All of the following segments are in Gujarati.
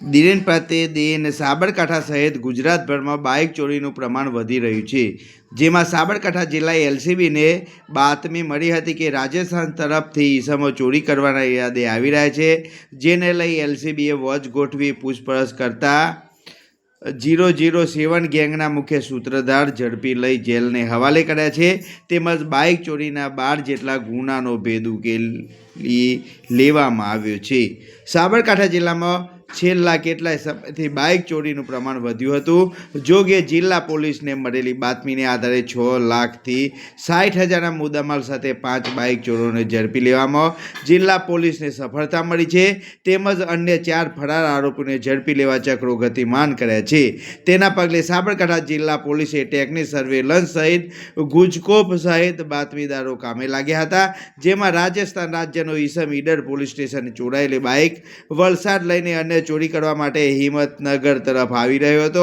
દિન પ્રતિદિન સાબરકાંઠા સહિત ગુજરાતભરમાં બાઇક ચોરીનું પ્રમાણ વધી રહ્યું છે, જેમાં સાબરકાંઠા જિલ્લા એલસીબીને બાતમી મળી હતી કે રાજસ્થાન તરફથી ઈસમો ચોરી કરવાના ઈરાદે આવી રહ્યા છે, જેને લઈ એલસીબીએ વોચ ગોઠવી પૂછપરછ કરતા 007 ગેંગના મુખ્ય સૂત્રધાર ઝડપી લઈ જેલને હવાલે કર્યા છે, તેમજ બાઇક ચોરીના 12 જેટલા ગુનાનો ભેદ ઉકેલી લેવામાં આવ્યો છે। સાબરકાંઠા જિલ્લામાં છેલ્લા કેટલાય સમયથી બાઇક ચોરીનું પ્રમાણ વધ્યું હતું, જોકે જિલ્લા પોલીસને મળેલી બાતમીને આધારે 6 લાખથી 60,000ના મુદ્દામાલ સાથે 5 બાઇક ચોરોને ઝડપી લેવામાં જિલ્લા પોલીસને સફળતા મળી છે, તેમજ અન્ય 4 ફરાર આરોપીઓને ઝડપી લેવા ચક્રો ગતિમાન કર્યા છે। તેના પગલે સાબરકાંઠા જિલ્લા પોલીસે ટેકનિક સર્વેલન્સ સહિત ગુજકોપ સહિત બાતમીદારો કામે લાગ્યા હતા, જેમાં રાજસ્થાન રાજ્યનો ઈસમ ઈડર પોલીસ સ્ટેશન ચોરાયેલી બાઇક વલસાડ લઈને અન્ય ચોરી કરવા માટે હિંમતનગર તરફ આવી રહ્યો હતો,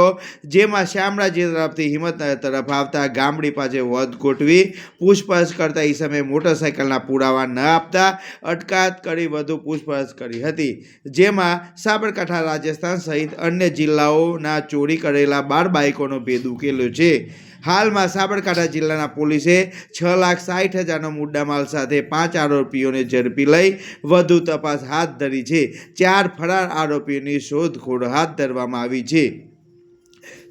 જેમાં શામળાજી તરફથી હિંમતનગર તરફ આવતા ગામડી પાસે વોચ ગોઠવી પૂછપરછ કરતા ઈસમે મોટરસાઇકલના પુરાવા ન આપતા અટકાયત કરી વધુ પૂછપરછ કરી હતી, જેમાં સાબરકાંઠા રાજસ્થાન સહિત અન્ય જિલ્લાઓના ચોરી કરેલા 12 બાઇકોનો ભેદ ઉકેલ્યો છે। હાલમાં સાબરકાંઠા જિલ્લાના પોલીસે 6,60,000નો મુદ્દામાલ સાથે 5 આરોપીઓને ઝડપી લઈ વધુ તપાસ હાથ ધરી છે। 4 ફરાર આરોપીઓની શોધખોળ હાથ ધરવામાં આવી છે।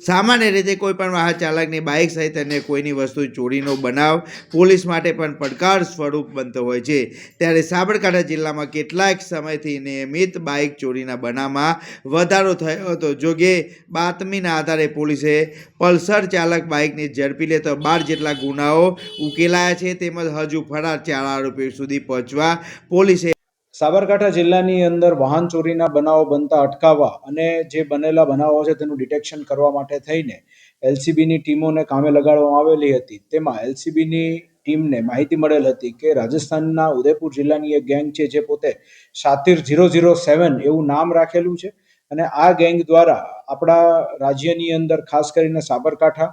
સામાન્ય રીતે કોઈપણ વાહન ચાલકની બાઇક સહિત અન્ય કોઈની વસ્તુ ચોરીનો બનાવ પોલીસ માટે પણ પડકાર સ્વરૂપ બનતો હોય છે, ત્યારે સાબરકાંઠા જિલ્લામાં કેટલાક સમયથી નિયમિત બાઇક ચોરીના બનાવમાં વધારો થયો હતો, જોકે બાતમીના આધારે પોલીસે પલ્સર ચાલક બાઇકને ઝડપી લેતો 12 જેટલા ગુનાઓ ઉકેલાયા છે, તેમજ હજુ ફરાર 4 આરોપીઓ સુધી પહોંચવા પોલીસે સાબરકાંઠા જિલ્લાની અંદર વાહન ચોરીના બનાવો બનતા અટકાવવા અને જે બનેલા બનાવો છે તેનું ડિટેક્શન કરવા માટે થઈને એલસીબીની ટીમોને કામે લગાડવામાં આવેલી હતી। તેમાં એલસીબીની ટીમને માહિતી મળેલ હતી કે રાજસ્થાનના ઉદયપુર જિલ્લાની એક ગેંગ છે જે પોતે શાતિર 007 એવું નામ રાખેલું છે, અને આ ગેંગ દ્વારા આપણા રાજ્યની અંદર ખાસ કરીને સાબરકાંઠા,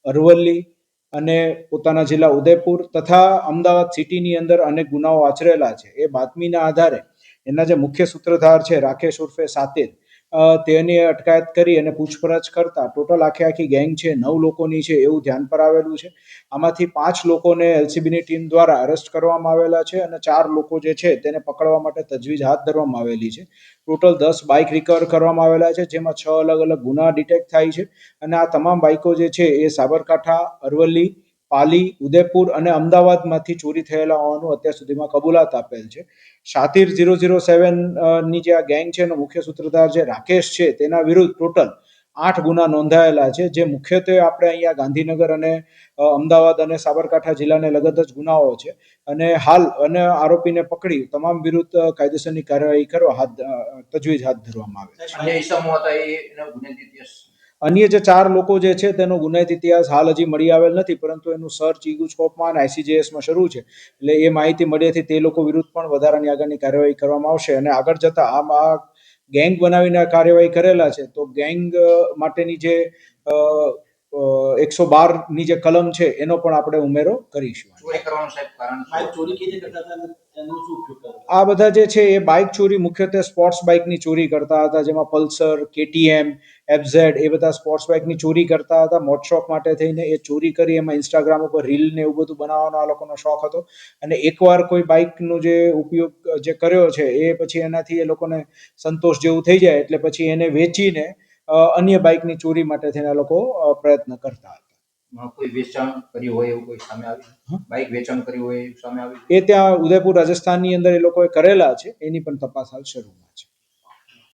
અરવલ્લી અને પોતાના જિલ્લા ઉદયપુર તથા અમદાવાદ સિટીની અંદર અનેક ગુનાઓ આચરેલા છે। એ બાતમીના આધારે એના જે મુખ્ય સૂત્રધાર છે રાકેશ ઉર્ફે સાતિર, તેની અટકાયત કરી અને પૂછપરછ કરતા ટોટલ આખી ગેંગ છે 9 લોકોની છે એવું ધ્યાન પર આવેલું છે। આમાંથી 5 લોકોને એલસીબીની ટીમ દ્વારા અરેસ્ટ કરવામાં આવેલા છે અને 4 લોકો જે છે તેને પકડવા માટે તજવીજ હાથ ધરવામાં આવેલી છે। ટોટલ 10 બાઇક રિકવર કરવામાં આવેલા છે, જેમાં 6 અલગ અલગ ગુના ડિટેક્ટ થાય છે, અને આ તમામ બાઇકો જે છે એ સાબરકાંઠા, અરવલ્લી, પાલી, ઉદયપુર અને અમદાવાદમાંથી ચોરી થયેલા હોવાનું અત્યાર સુધીમાં કબૂલાત આપેલ છે। શાતિર 007 ની જે આ ગેંગ છે એનો મુખ્ય સૂત્રધાર જે રાકેશ છે તેના વિરુદ્ધ ટોટલ 8 ગુના નોંધાયેલા છે, જે મુખ્યત્વે આપણે અહીંયા ગાંધીનગર અને અમદાવાદ અને સાબરકાંઠા જિલ્લાને લગત જ ગુનાઓ છે, અને હાલ અને આરોપીને પકડી તમામ વિરુદ્ધ કાયદેસરની કાર્યવાહી કરવા તજવીજ હાથ ધરવામાં આવે છે। અન્ય જે 4 લોકો જે છે તેનો ગુનાહિત ઇતિહાસ હાલ હજી મળી આવેલ નથી, પરંતુ એનું સર્ચ ઈગુસ્કોપમાં અને આઈસીજેએસમાં શરૂ છે, એટલે એ માહિતી મળ્યાથી તે લોકો વિરુદ્ધ પણ વધારાની આગળની કાર્યવાહી કરવામાં આવશે, અને આગળ જતા આ ગેંગ બનાવીને કાર્યવાહી કરેલા છે તો ગેંગ માટેની જે 112ની જે કલમ છે એનો પણ આપણે ઉમેરો કરીશું। આ બધા જે છે એ બાઇક ચોરી મુખ્યત્વે સ્પોર્ટ્સ બાઇકની ચોરી કરતા હતા, જેમાં પલ્સર, કેટીએમ, એફઝેડ એ બધા સ્પોર્ટ્સ બાઇકની ચોરી કરતા હતા। મોટ શોખ માટે થઈને એ ચોરી કરી એમાં ઇન્સ્ટાગ્રામ ઉપર રીલ ને એવું બધું બનાવવાનો આ લોકોનો શોખ હતો, અને એકવાર કોઈ બાઇકનો જે ઉપયોગ જે કર્યો છે એ પછી એનાથી એ લોકોને સંતોષ જેવું થઈ જાય એટલે પછી એને વેચીને અન્ય બાઇકની ચોરી માટે થઈને આ લોકો પ્રયત્ન કરતા હતા। કોઈ વેચાણ કર્યું હોય એવું કોઈ સામે આવ્યું? બાઇક વેચાણ કર્યું હોય એવું સામે આવ્યું? એ ત્યાં ઉદયપુર રાજસ્થાનની અંદર એ લોકોએ કરેલા છે, એની પણ તપાસ હાલ શરૂમાં છે।